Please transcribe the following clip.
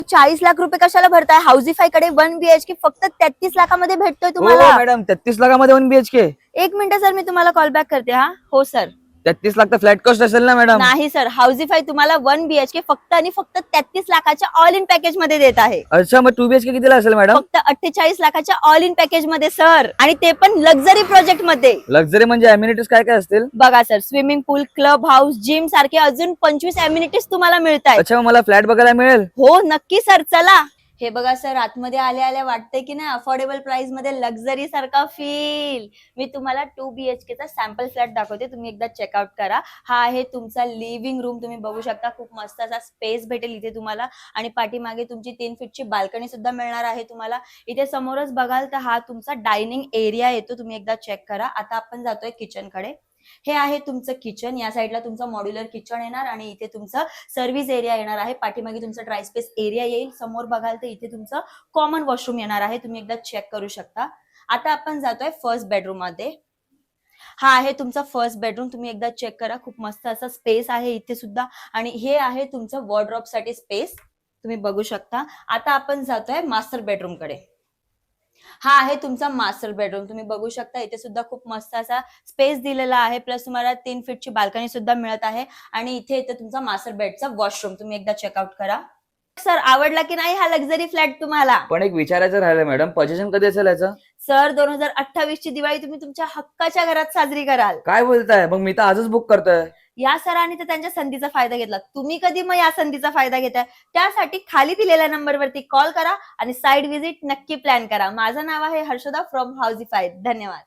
₹40 लाख कशाला भरताय? हाऊसिफाय कडे 1 BHK फक्त 33 लाखामध्ये भेटतोय हो तुम्हाला. Madam, 33 लाखामध्ये 1 BHK. एक मिनिट सर, मी तुम्हाला कॉल बॅक करते. हा हो सर. 33 लाख तर फ्लॅट कॉस्ट असेल ना मॅडम? नाही सर, हाऊसिफाय तुम्हाला 1 BHK फक्त आणि फक्त 33 लाखाच्या ऑल इन पॅकेज मध्ये देत आहे. अच्छा, मग 2 BHK कितीला असेल मॅडम? फक्त 48 लाखाच्या ऑल इन पॅकेज मध्ये सर, आणि ते पण लक्झरी प्रोजेक्ट मध्ये. लक्झरी म्हणजे अम्युनिटीज काय काय असतील? बघा सर, स्विमिंग पूल, क्लब हाऊस, जिम सारखे अजून 25 अम्युनिटीज तुम्हाला मिळत आहेत. अच्छा, मग मला फ्लॅट बघायला मिळेल? हो नक्की सर, चला. हे बघा सर, आतमध्ये आल्या आल्या वाटतंय की नाही अफोर्डेबल प्राइस मध्ये लक्झरी सारखा फील. मी तुम्हाला 2 BHK चा सॅम्पल फ्लॅट दाखवते, तुम्ही एकदा चेकआउट करा. हा आहे तुमचा लिव्हिंग रूम, तुम्ही बघू शकता. खूप मस्त असा स्पेस भेटेल इथे तुम्हाला, आणि पाठीमागे तुमची 3 फीटची बाल्कनी सुद्धा मिळणार आहे तुम्हाला. इथे समोरच बघाल तर हा तुमचा डायनिंग एरिया येतो, तुम्ही एकदा चेक करा. आता आपण जातोय किचन कडे. हे आहे तुमचं किचन. या साईडला तुमचं मॉड्युलर किचन येणार, आणि इथे तुमचं सर्व्हिस एरिया येणार आहे. पाठीमागे तुमचा ड्राय स्पेस एरिया येईल. समोर बघाल तर इथे तुमचं कॉमन वॉशरूम येणार आहे, तुम्ही एकदा चेक करू शकता. आता आपण जातोय फर्स्ट बेडरूम मध्ये. हा आहे तुमचा फर्स्ट बेडरूम, तुम्ही एकदा चेक करा. खूप मस्त असा स्पेस आहे इथे सुद्धा, आणि हे आहे तुमचं वॉर्डरोब साठी स्पेस, तुम्ही बघू शकता. आता आपण जातोय मास्टर बेडरूम कडे. हा आहे तुमचा मास्टर बेडरूम, तुम्ही बघू शकता. इथे सुद्धा खूप मस्त असा स्पेस दिलेला आहे, प्लस तुम्हाला 3 फीटची बाल्कनी सुद्धा मिळत आहे, आणि इथे येते तुमचा मास्टर बेडचा वॉशरूम, तुम्ही एकदा चेकआउट करा. सर, आवडला की नाही हा लक्झरी फ्लॅट तुम्हाला? पण एक विचारायचं राहिलं मॅडम, पोझिशन कधी असेल याचं? सर, 2028 ची दिवाळी तुम्ही तुमच्या हक्काच्या घरात साजरी कराल. काय बोलताय? मग मी तर आजच बुक करतोय. या सरांनी तर त्यांच्या संधीचा फायदा घेतला, तुम्ही कधी मग या संधीचा फायदा घेताय? त्यासाठी खाली दिलेल्या नंबरवरती कॉल करा आणि साइट व्हिजिट नक्की प्लॅन करा. माझं नाव आहे हर्षदा फ्रॉम हाऊसिफाय. धन्यवाद.